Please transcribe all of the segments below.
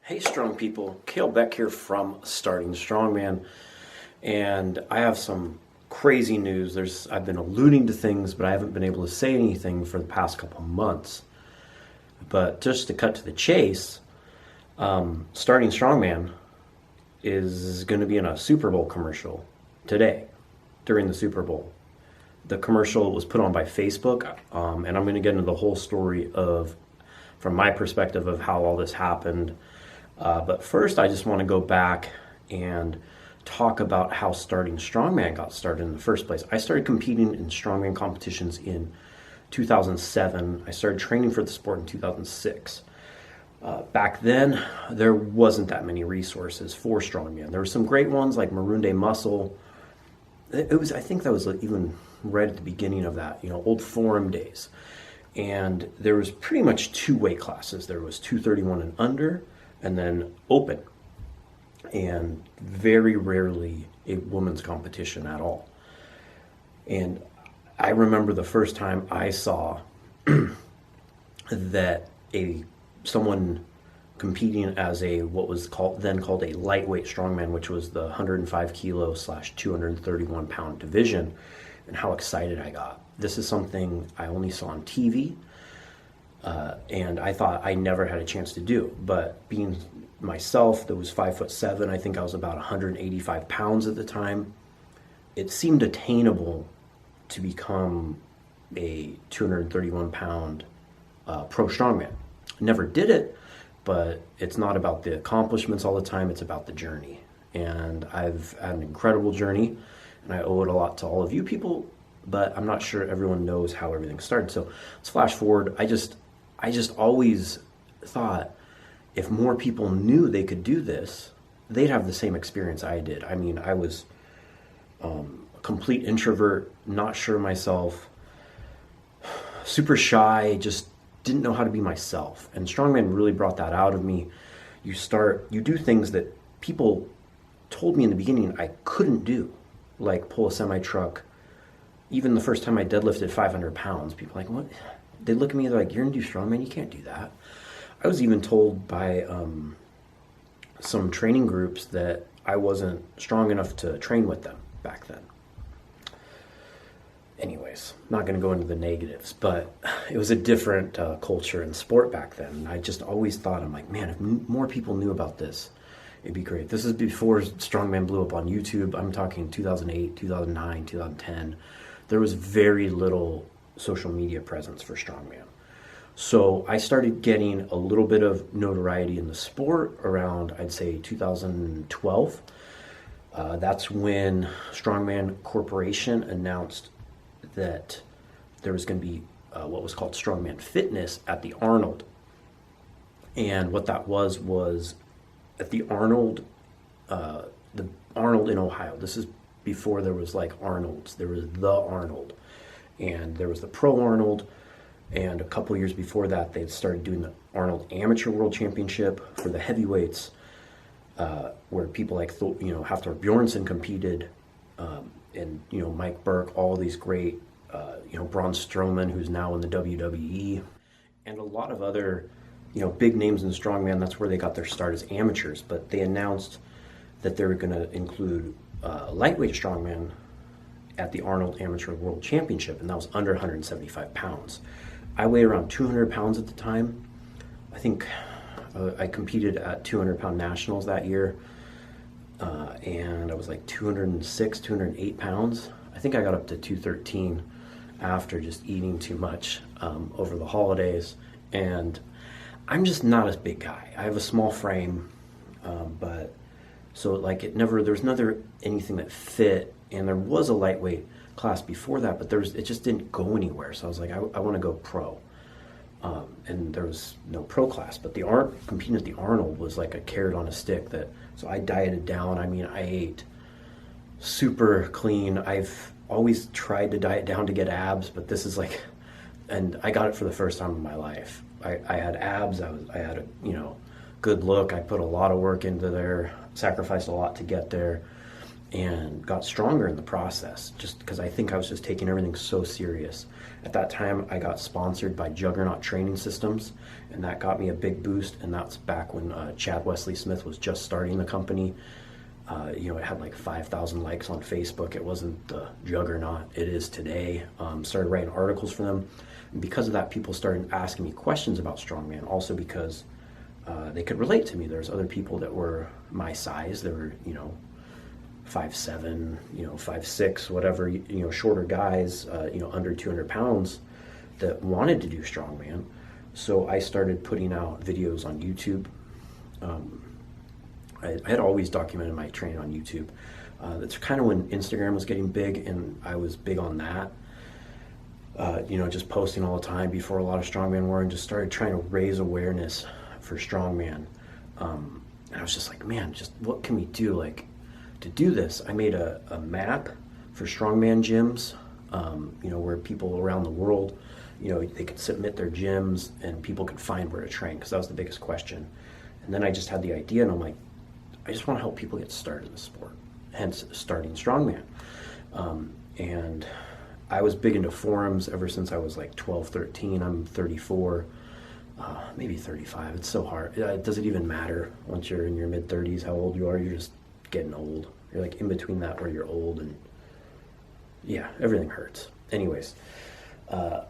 Hey, strong people. Beck here from Starting Strongman, and I have some crazy news. I've been alluding to things, but I haven't been able to say anything for the past couple months. But just to cut to the chase, Starting Strongman is going to be in a Super Bowl commercial today during the Super Bowl. The commercial was put on by Facebook, and I'm going to get into the whole story from my perspective of how all this happened. But first, I just want to go back and talk about how Starting Strongman got started in the first place. I started competing in strongman competitions in 2007. I started training for the sport in 2006. Back then, there wasn't that many resources for strongman. There were some great ones like Maroon Day Muscle. I think that was even right at the beginning of that, old forum days. And there was pretty much two weight classes. There was 231 and under, and then open, and very rarely a women's competition at all. And I remember the first time I saw that someone competing as what was called a lightweight strongman, which was the 105 kilo / 231 pound division, and how excited I got. This is something I only saw on TV. And I thought I never had a chance to do, but being myself, that was 5'7", I think I was about 185 pounds at the time. It seemed attainable to become a 231 pound pro strongman. Never did it, but it's not about the accomplishments all the time. It's about the journey, and I've had an incredible journey, and I owe it a lot to all of you people. But I'm not sure everyone knows how everything started. So let's flash forward. I just always thought if more people knew they could do this, they'd have the same experience I did. I mean, I was a complete introvert, not sure of myself, super shy, just didn't know how to be myself. And strongman really brought that out of me. You do things that people told me in the beginning I couldn't do, like pull a semi-truck. Even the first time I deadlifted 500 pounds, people were like, what? They look at me, they're like, you're gonna do strongman? You can't do that. I was even told by some training groups that I wasn't strong enough to train with them back then. Anyways, not gonna go into the negatives, but it was a different culture and sport back then. And I just always thought, I'm like, man, if more people knew about this, it'd be great. This is before strongman blew up on YouTube. I'm talking 2008, 2009, 2010. There was very little social media presence for strongman. So I started getting a little bit of notoriety in the sport around, I'd say, 2012. That's when Strongman Corporation announced that there was going to be what was called Strongman Fitness at the Arnold. And what that was at the Arnold in Ohio. This is before there was like Arnold's. There was the Arnold, and there was the Pro Arnold, and a couple years before that they started doing the Arnold Amateur World Championship for the heavyweights, where people like Hafthor Bjornsson competed, and Mike Burke, all these great Braun Strowman, who's now in the WWE, and a lot of other big names in strongman. That's where they got their start as amateurs. But they announced that they were going to include lightweight strongman at the Arnold Amateur World Championship, and that was under 175 pounds. I weighed around 200 pounds at the time. I think I competed at 200-pound nationals that year, and I was like 206, 208 pounds. I think I got up to 213 after just eating too much over the holidays, and I'm just not a big guy. I have a small frame, but so like there was never anything that fit, and there was a lightweight class before that, but it just didn't go anywhere. So I was like, I want to go pro, and there was no pro class. But competing at the Arnold was like a carrot on a stick. So I dieted down. I mean, I ate super clean. I've always tried to diet down to get abs, but this is like, and I got it for the first time in my life. I had abs. I had a good look. I put a lot of work into there, sacrificed a lot to get there. and got stronger in the process, just because I think I was just taking everything so serious. At that time, I got sponsored by Juggernaut Training Systems, and that got me a big boost, and that's back when Chad Wesley Smith was just starting the company. It had like 5,000 likes on Facebook. It wasn't the juggernaut it is today. Started writing articles for them. And because of that, people started asking me questions about strongman, also because they could relate to me. There's other people that were my size. They were, 5'7", 5'6", whatever, shorter guys, under 200 pounds that wanted to do strongman. So I started putting out videos on YouTube. I had always documented my training on YouTube. That's kind of when Instagram was getting big, and I was big on that. Just posting all the time before a lot of strongman were, and just started trying to raise awareness for strongman. And I was just like, man, just what can we do? Like, to do this, I made a map for strongman gyms, where people around the world, they could submit their gyms and people could find where to train, because that was the biggest question. And then I just had the idea, and I'm like, I just want to help people get started in the sport, hence starting strongman. And I was big into forums ever since I was like 12, 13. I'm 34, maybe 35. It's so hard. Does it even matter once you're in your mid-30s how old you are? You're just getting old. You're like in between that where you're old, and yeah, everything hurts. Anyways, I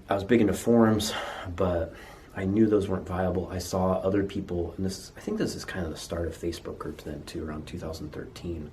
was big into forums, but I knew those weren't viable. I saw other people, and I think this is kind of the start of Facebook groups then too, around 2013.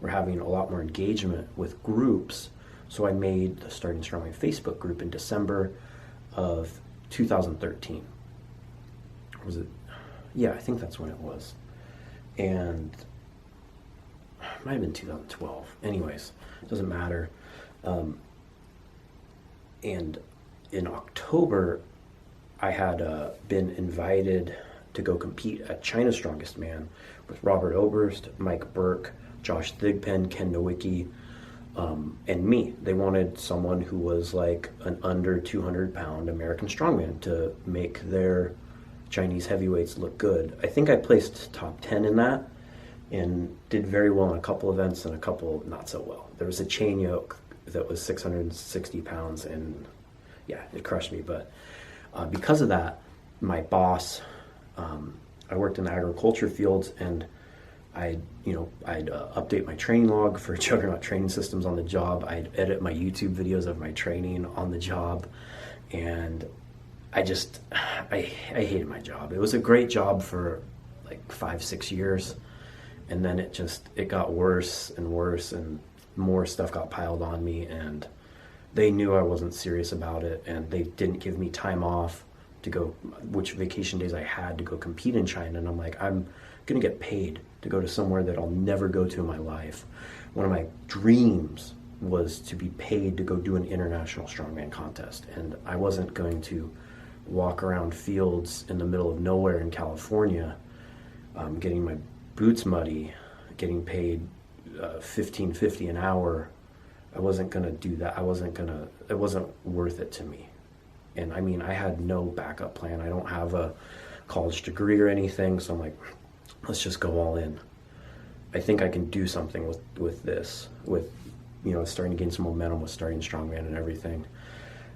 We're having a lot more engagement with groups, so I made the Starting Strongman Facebook group in December of 2013. Was it? Yeah, I think that's when it was. And it might have been 2012. Anyways, it doesn't matter. And in October, I had been invited to go compete at China's Strongest Man with Robert Oberst, Mike Burke, Josh Thigpen, Ken Nowicki, and me. They wanted someone who was like an under 200-pound American strongman to make their Chinese heavyweights look good. I think I placed top 10 in that and did very well in a couple events and a couple not so well. There was a chain yoke that was 660 pounds, and yeah, it crushed me. But because of that, my boss, I worked in the agriculture fields, and I'd update my training log for Juggernaut Training Systems on the job. I'd edit my YouTube videos of my training on the job, and I hated my job. It was a great job for like 5-6 years, and then it got worse and worse, and more stuff got piled on me, and they knew I wasn't serious about it, and they didn't give me time off to go, which vacation days I had to go compete in China. And I'm like, I'm gonna get paid to go to somewhere that I'll never go to in my life. One of my dreams was to be paid to go do an international strongman contest, and I wasn't going to walk around fields in the middle of nowhere in California, getting my boots muddy, getting paid $15.50 an hour. I wasn't gonna do that. It wasn't worth it to me. And I mean, I had no backup plan. I don't have a college degree or anything, so I'm like, let's just go all in. I think I can do something with this, with starting to gain some momentum with starting strongman and everything.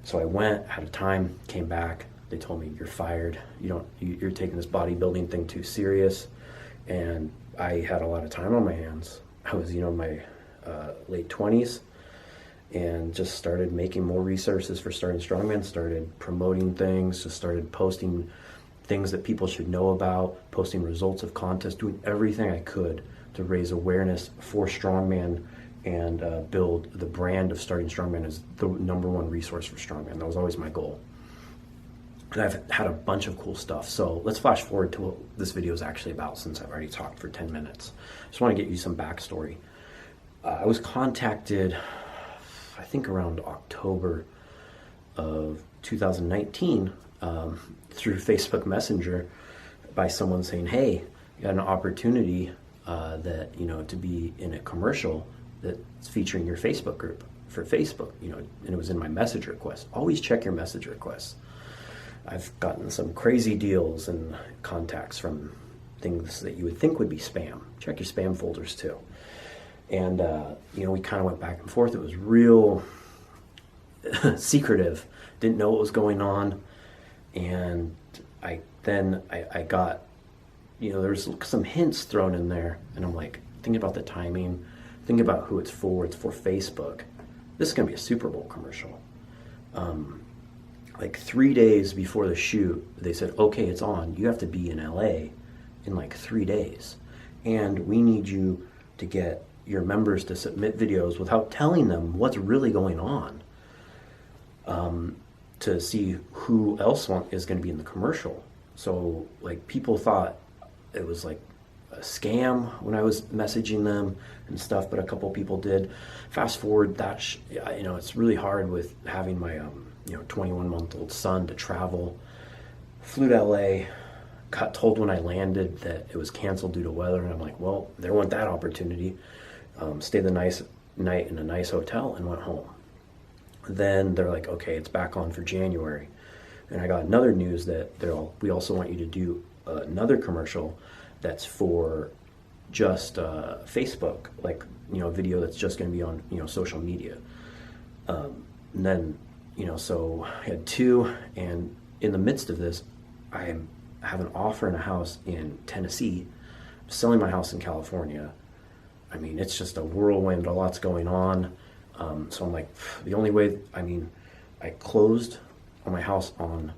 So I went, had a time, came back. They told me, you're fired. You're taking this bodybuilding thing too serious. And I had a lot of time on my hands. I was, my late 20s, and just started making more resources for starting strongman, started promoting things, just started posting things that people should know about, posting results of contests, doing everything I could to raise awareness for strongman and build the brand of starting strongman as the #1 resource for strongman. That was always my goal. And I've had a bunch of cool stuff. So let's flash forward to what this video is actually about, since I've already talked for 10 minutes. Just want to get you some backstory. I was contacted, I think around October of 2019, through Facebook Messenger by someone saying, hey, you got an opportunity to be in a commercial that's featuring your Facebook group for Facebook, and it was in my message request. Always check your message requests. I've gotten some crazy deals and contacts from things that you would think would be spam. Check your spam folders too. And, we kind of went back and forth. It was real secretive. Didn't know what was going on. And I got, there's some hints thrown in there. And I'm like, thinking about the timing, thinking about who it's for. It's for Facebook. This is going to be a Super Bowl commercial. Like 3 days before the shoot, they said, okay, it's on. You have to be in LA in like 3 days. And we need you to get your members to submit videos without telling them what's really going on, to see who else is going to be in the commercial. So like people thought it was like a scam when I was messaging them and stuff, but a couple people did. Fast forward that, it's really hard with having my 21-month-old son to travel. Flew to LA, got told when I landed that it was canceled due to weather, and I'm like, well, there went that opportunity. Stayed the night in a nice hotel and went home. Then they're like, okay, it's back on for January. And I got another news that we also want you to do another commercial that's for just Facebook, like, video that's just going to be on, social media. And then, so I had two, and in the midst of this, I have an offer in a house in Tennessee, selling my house in California. I mean, it's just a whirlwind, a lot's going on. So I'm like, the only way, I closed on my house on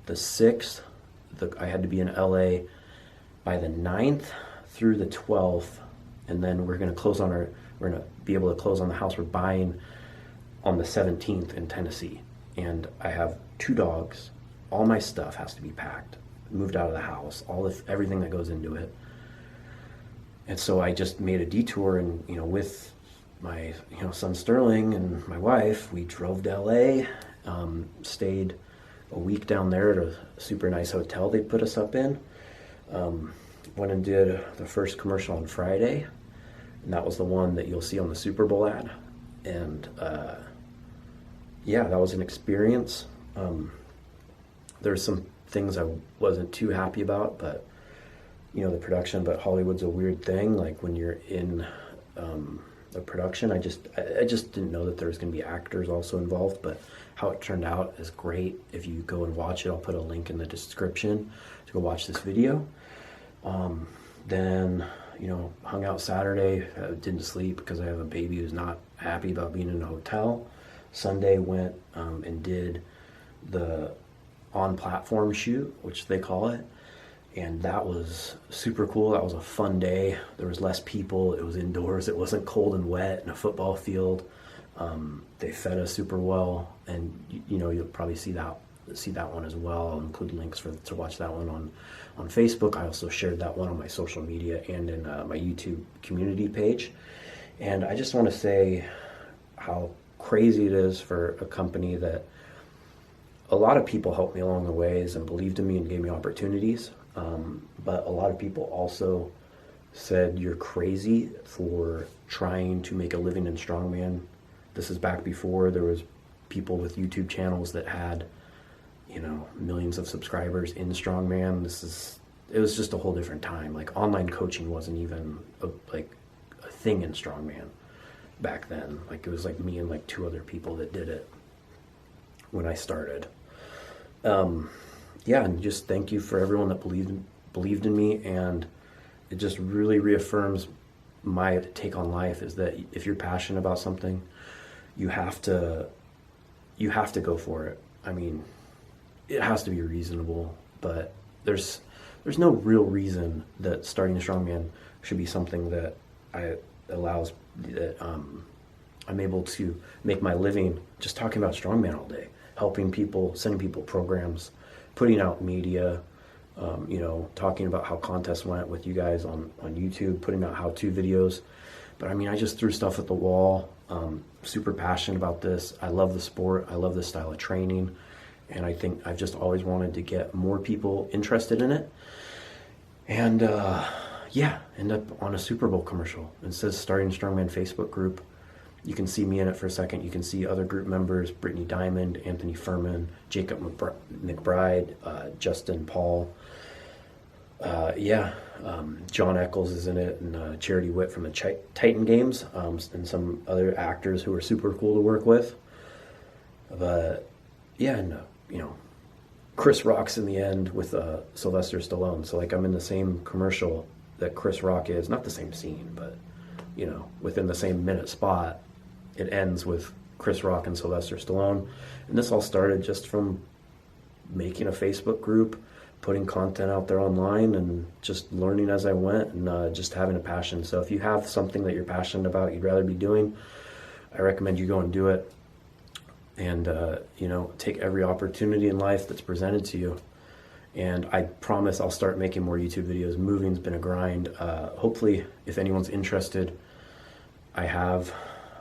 the 6th. I had to be in LA by the 9th through the 12th. And then we're going to be able to close on the house we're buying on the 17th in Tennessee. And I have 2 dogs. All my stuff has to be packed, moved out of the house, everything that goes into it. And so I just made a detour, and with my son Sterling and my wife, we drove to LA, stayed a week down there at a super nice hotel they put us up in. Went and did the first commercial on Friday, and that was the one that you'll see on the Super Bowl ad. And that was an experience. There's some things I wasn't too happy about, but the production, but Hollywood's a weird thing. Like when you're in the production, I just didn't know that there was going to be actors also involved, but how it turned out is great. If you go and watch it, I'll put a link in the description to go watch this video. Then, hung out Saturday, didn't sleep because I have a baby who's not happy about being in a hotel. Sunday went and did the on-platform shoot, which they call it. And that was super cool. That was a fun day. There was less people. It was indoors. It wasn't cold and wet in a football field. They fed us super well, and you'll probably see that one as well. I'll include links to watch that one on Facebook. I also shared that one on my social media and in my YouTube community page. And I just want to say how crazy it is for a company that a lot of people helped me along the ways and believed in me and gave me opportunities. But a lot of people also said, you're crazy for trying to make a living in strongman. This is back before there was people with YouTube channels that had, millions of subscribers in strongman. It was just a whole different time. Like online coaching wasn't even a thing in strongman back then. Like it was like me and like 2 other people that did it when I started. And just thank you for everyone that believed in me, and it just really reaffirms my take on life is that if you're passionate about something, you have to go for it. I mean, it has to be reasonable, but there's no real reason that starting a strongman should be something that I'm able to make my living just talking about strongman all day, helping people, sending people programs, putting out media, talking about how contests went with you guys on YouTube, putting out how-to videos. But I just threw stuff at the wall. Super passionate about this. I love the sport. I love this style of training. And I think I've just always wanted to get more people interested in it. And end up on a Super Bowl commercial. It says Starting Strongman Facebook group. You can see me in it for a second. You can see other group members, Brittany Diamond, Anthony Furman, Jacob McBride, Justin Paul, Yeah, John Eccles is in it, and Charity Witt from the Titan Games, and some other actors who are super cool to work with. But yeah, and you know, Chris Rock's in the end with Sylvester Stallone. So like I'm in the same commercial that Chris Rock is, not the same scene, but you know, within the same minute spot, it ends with Chris Rock and Sylvester Stallone. And this all started just from making a Facebook group, putting content out there online, and just learning as I went, and just having a passion. So if you have something that you're passionate about, you'd rather be doing, I recommend you go and do it. And you know, take every opportunity in life that's presented to you. And I promise I'll start making more YouTube videos. Moving's been a grind. Hopefully, if anyone's interested, I'm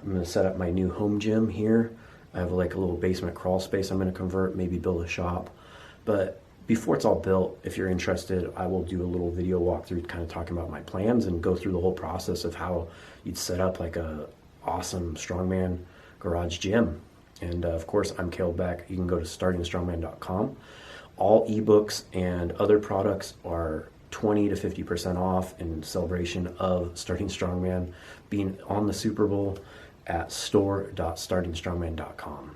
going to set up my new home gym here. I have like a little basement crawl space I'm going to convert, maybe build a shop. But before it's all built, if you're interested, I will do a little video walkthrough kind of talking about my plans and go through the whole process of how you'd set up like a awesome strongman garage gym. And of course, I'm Kalle Beck. You can go to startingstrongman.com. All ebooks and other products are 20 to 50% off in celebration of Starting Strongman being on the Super Bowl at store.startingstrongman.com.